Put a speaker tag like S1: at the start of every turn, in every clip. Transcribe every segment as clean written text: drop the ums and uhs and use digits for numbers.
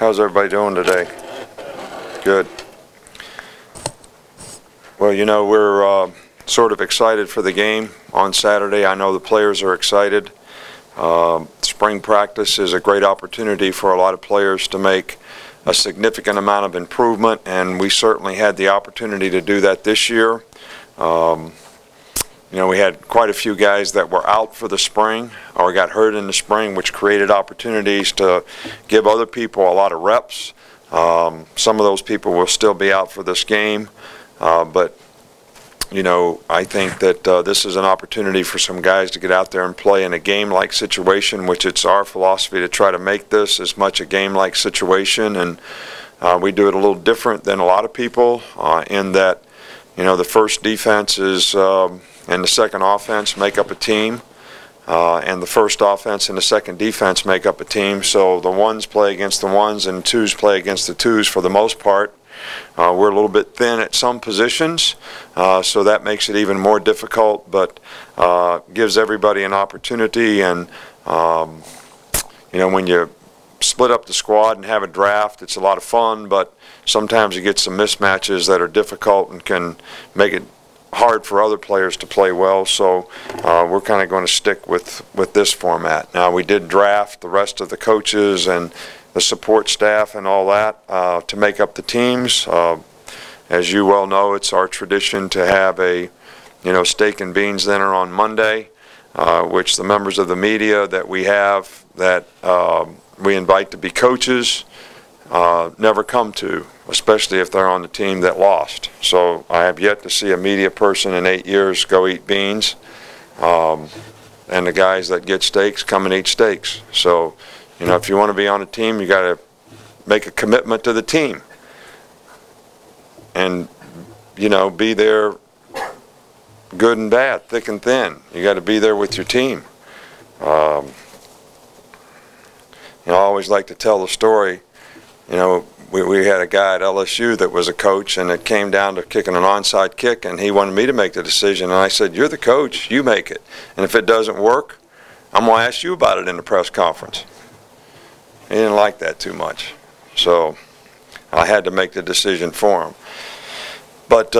S1: How's everybody doing today? Good. Well, you know, we're sort of excited for the game on Saturday. I know the players are excited. Spring practice is a great opportunity for a lot of players to make a significant amount of improvement, and we certainly had the opportunity to do that this year. You know, we had quite a few guys that were out for the spring or got hurt in the spring, which created opportunities to give other people a lot of reps. Some of those people will still be out for this game, but you know, I think that this is an opportunity for some guys to get out there and play in a game-like situation, which it's our philosophy to try to make this as much a game-like situation. And we do it a little different than a lot of people in that, you know, the first defense is and the second offense make up a team, and the first offense and the second defense make up a team. So the ones play against the ones and twos play against the twos for the most part. We're a little bit thin at some positions, so that makes it even more difficult, but gives everybody an opportunity. And you know, when you split up the squad and have a draft, it's a lot of fun, but sometimes you get some mismatches that are difficult and can make it hard for other players to play well. So we're kind of going to stick with this format. Now, we did draft the rest of the coaches and the support staff and all that to make up the teams. As you well know, it's our tradition to have a, you know, steak and beans dinner on Monday, which the members of the media that we have that we invite to be coaches never come to, especially if they're on the team that lost. So I have yet to see a media person in 8 years go eat beans, and the guys that get steaks come and eat steaks. So, you know, if you want to be on a team, you got to make a commitment to the team and, you know, be there good and bad, thick and thin. You got to be there with your team. You know, I always like to tell the story. You know, we had a guy at LSU that was a coach, and it came down to kicking an onside kick, and he wanted me to make the decision. And I said, "You're the coach, you make it. And if it doesn't work, I'm going to ask you about it in the press conference." He didn't like that too much. So I had to make the decision for him. But,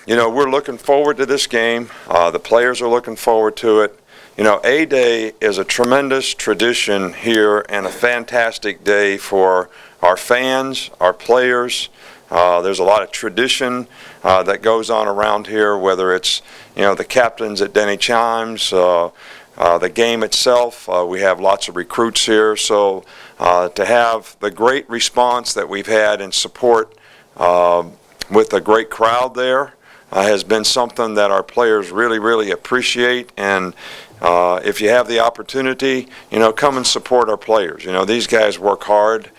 S1: you know, we're looking forward to this game. The players are looking forward to it. You know, A-Day is a tremendous tradition here and a fantastic day for our fans, our players. There's a lot of tradition that goes on around here, whether it's, you know, the captains at Denny Chimes, the game itself. We have lots of recruits here. So to have the great response that we've had and support with a great crowd there has been something that our players really, really appreciate. And if you have the opportunity, you know, come and support our players. You know, these guys work hard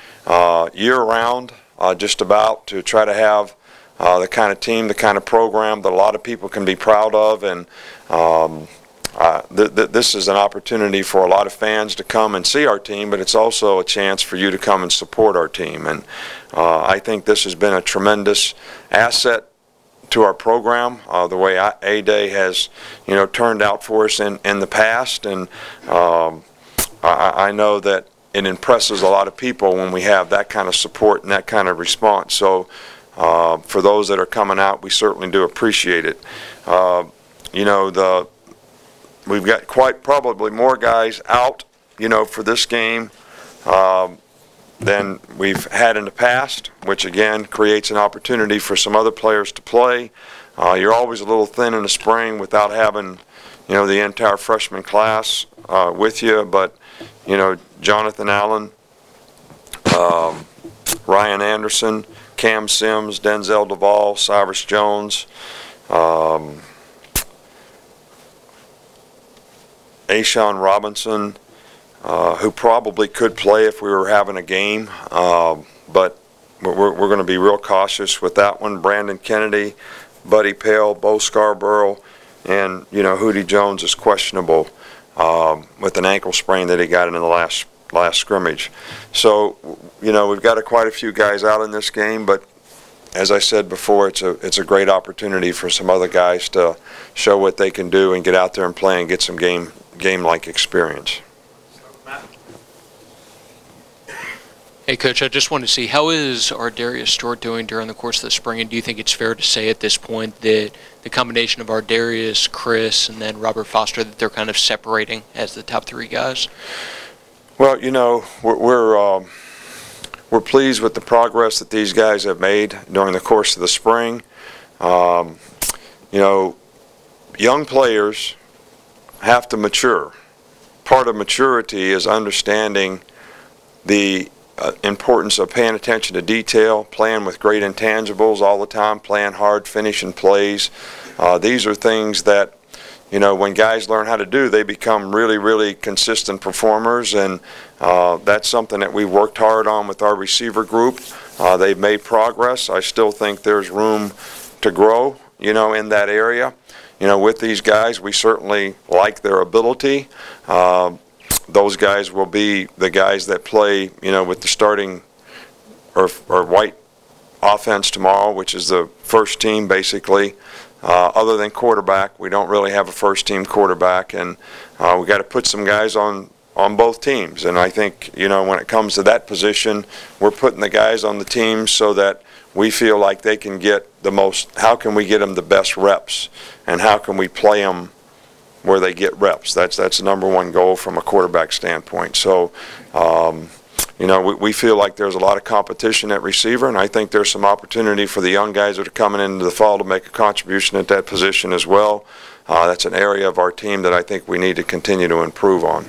S1: year-round, just about, to try to have the kind of team, the kind of program that a lot of people can be proud of. And this is an opportunity for a lot of fans to come and see our team, but it's also a chance for you to come and support our team. And I think this has been a tremendous asset to our program, the way A-Day has, you know, turned out for us in the past. And I know that it impresses a lot of people when we have that kind of support and that kind of response. So for those that are coming out, we certainly do appreciate it. You know, we've got quite probably more guys out, you know, for this game than we've had in the past, which again creates an opportunity for some other players to play. You're always a little thin in the spring without having, you know, the entire freshman class with you, but, you know, Jonathan Allen, Ryan Anderson, Cam Sims, Denzel Duvall, Cyrus Jones, Ashawn Robinson, who probably could play if we were having a game, but we're going to be real cautious with that one. Brandon Kennedy, Buddy Pale, Bo Scarborough, and, you know, Hootie Jones is questionable with an ankle sprain that he got in the last scrimmage. So, you know, we've got quite a few guys out in this game, but as I said before, it's a great opportunity for some other guys to show what they can do and get out there and play and get some game-like experience.
S2: Hey, Coach, I just want to see, how is Ardarius Stewart doing during the course of the spring, and do you think it's fair to say at this point that the combination of Ardarius, Chris, and then Robert Foster, that they're kind of separating as the top three guys?
S1: Well, you know, we're pleased with the progress that these guys have made during the course of the spring. You know, young players have to mature. Part of maturity is understanding the importance of paying attention to detail, playing with great intangibles all the time, playing hard, finishing plays. These are things that, you know, when guys learn how to do, they become really, really consistent performers, and that's something that we've worked hard on with our receiver group. They've made progress. I still think there's room to grow, you know, in that area. You know, with these guys, we certainly like their ability. Those guys will be the guys that play, you know, with the starting or white offense tomorrow, which is the first team basically. Other than quarterback, we don't really have a first team quarterback, and we got to put some guys on both teams. And I think, you know, when it comes to that position, we're putting the guys on the team so that we feel like they can get the most. How can we get them the best reps, and how can we play them where they get reps? That's the number one goal from a quarterback standpoint. So, you know, we feel like there's a lot of competition at receiver, and I think there's some opportunity for the young guys that are coming into the fall to make a contribution at that position as well. That's an area of our team that I think we need to continue to improve on.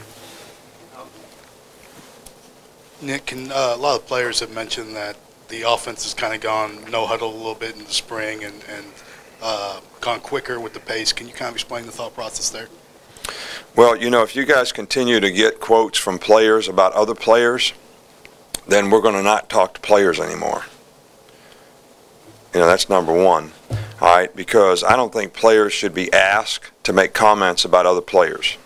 S3: Nick, a lot of players have mentioned that the offense has kind of gone no huddle a little bit in the spring and gone quicker with the pace. Can you kind of explain the thought process there?
S1: Well, you know, if you guys continue to get quotes from players about other players, then we're going to not talk to players anymore. You know, that's number one. All right, because I don't think players should be asked to make comments about other players.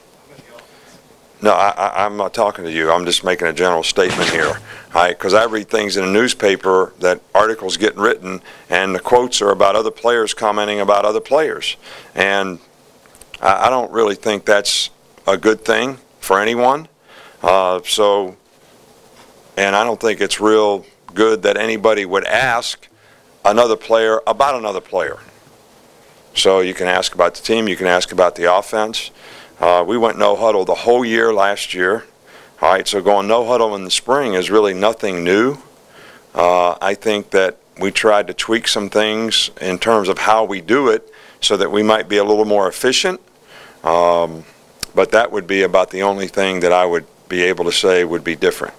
S1: No, I'm not talking to you. I'm just making a general statement here. All right, because I read things in a newspaper that articles get written, and the quotes are about other players commenting about other players. And I don't really think that's a good thing for anyone. And I don't think it's real good that anybody would ask another player about another player. So you can ask about the team, you can ask about the offense. We went no huddle the whole year last year. All right, so going no huddle in the spring is really nothing new. I think that we tried to tweak some things in terms of how we do it so that we might be a little more efficient. But that would be about the only thing that I would be able to say would be different.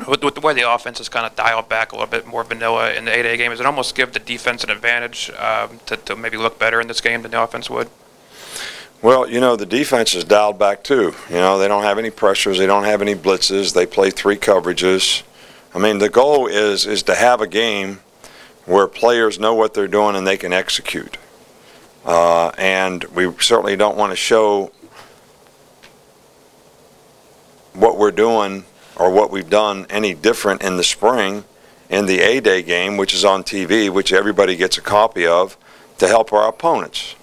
S4: With the way the offense is kind of dialed back a little bit more vanilla in the 8A game, does it almost give the defense an advantage to maybe look better in this game than the offense would?
S1: Well, you know, the defense is dialed back too. You know, they don't have any pressures, they don't have any blitzes, they play 3 coverages. I mean, the goal is to have a game where players know what they're doing and they can execute. And we certainly don't want to show what we're doing or what we've done any different in the spring in the A-Day game, which is on TV, which everybody gets a copy of, to help our opponents.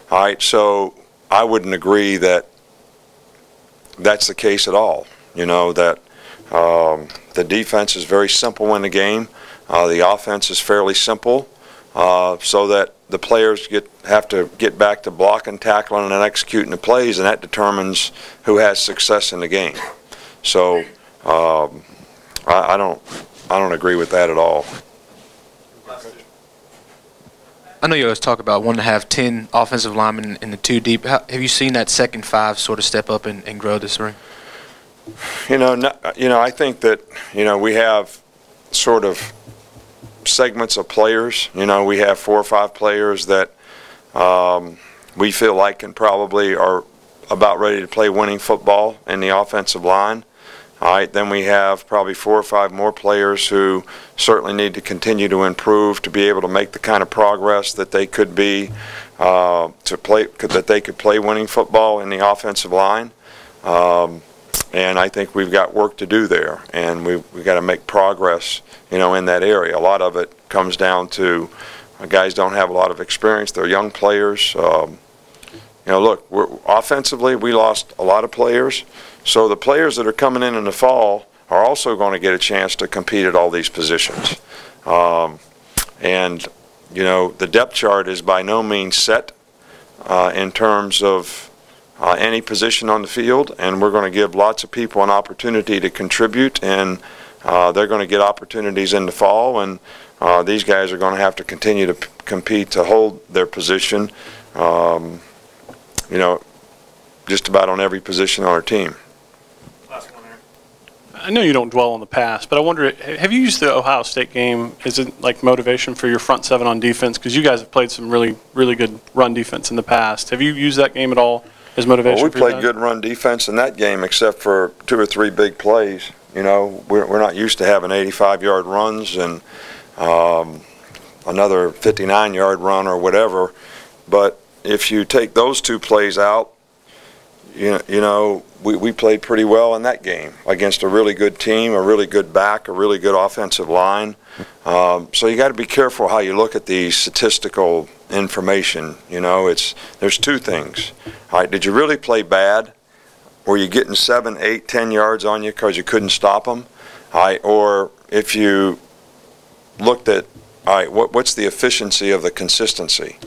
S1: All right, so I wouldn't agree that that's the case at all. You know, that the defense is very simple in the game. The offense is fairly simple, so that the players have to get back to blocking, tackling, and executing the plays, and that determines who has success in the game. So I don't agree with that at all.
S5: I know you always talk about wanting to have 10 offensive linemen in the 2 deep. Have you seen that second 5 sort of step up and grow this spring?
S1: You know, I think that, you know, we have sort of segments of players. You know, we have 4 or 5 players that we feel like can probably are about ready to play winning football in the offensive line. All right, then we have probably 4 or 5 more players who certainly need to continue to improve to be able to make the kind of progress that they could be that they could play winning football in the offensive line. And I think we've got work to do there, and we've got to make progress, you know, in that area. A lot of it comes down to guys don't have a lot of experience. They're young players. You know, look, offensively, we lost a lot of players. So the players that are coming in the fall are also going to get a chance to compete at all these positions. And, you know, the depth chart is by no means set in terms of any position on the field, and we're going to give lots of people an opportunity to contribute, and they're going to get opportunities in the fall, and these guys are going to have to continue to compete to hold their position, you know, just about on every position on our team.
S6: I know you don't dwell on the past, but I wonder, have you used the Ohio State game as like motivation for your front seven on defense? Because you guys have played some really, really good run defense in the past. Have you used that game at all as motivation?
S1: Well, we played good run defense in that game, except for 2 or 3 big plays. You know, we're not used to having 85-yard runs and another 59-yard run or whatever. But if you take those 2 plays out, you know, we played pretty well in that game against a really good team, a really good back, a really good offensive line. So you got to be careful how you look at the statistical information. You know, there's 2 things. All right, did you really play bad? Were you getting 7, 8, 10 yards on you because you couldn't stop them? All right, or if you looked at, all right, what's the efficiency of the consistency?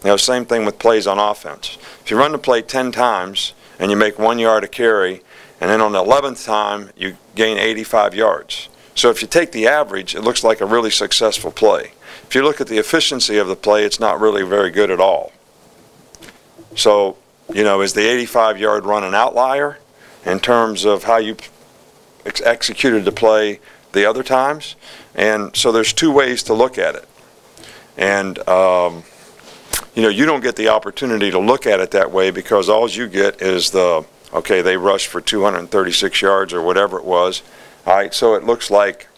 S1: You know, same thing with plays on offense. If you run the play 10 times and you make 1 yard a carry, and then on the 11th time you gain 85 yards. So if you take the average, it looks like a really successful play. If you look at the efficiency of the play, it's not really very good at all. So, you know, is the 85-yard run an outlier in terms of how you executed the play the other times? And so there's 2 ways to look at it. And you know, you don't get the opportunity to look at it that way because all you get is okay, they rushed for 236 yards or whatever it was. All right, so it looks like,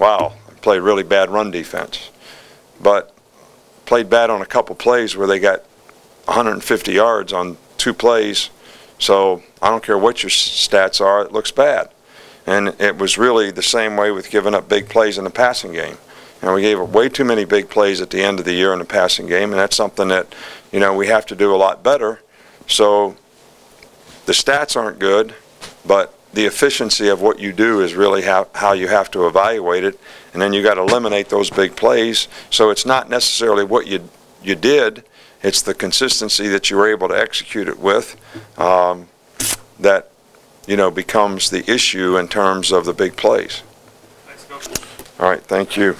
S1: wow, played really bad run defense. But played bad on a couple plays where they got 150 yards on 2 plays. So I don't care what your stats are, it looks bad. And it was really the same way with giving up big plays in the passing game. And we gave up way too many big plays at the end of the year in the passing game, and that's something that, you know, we have to do a lot better. So the stats aren't good, but the efficiency of what you do is really how you have to evaluate it. And then you got to eliminate those big plays. So it's not necessarily what you did, it's the consistency that you were able to execute it with that, you know, becomes the issue in terms of the big plays. All right, thank you.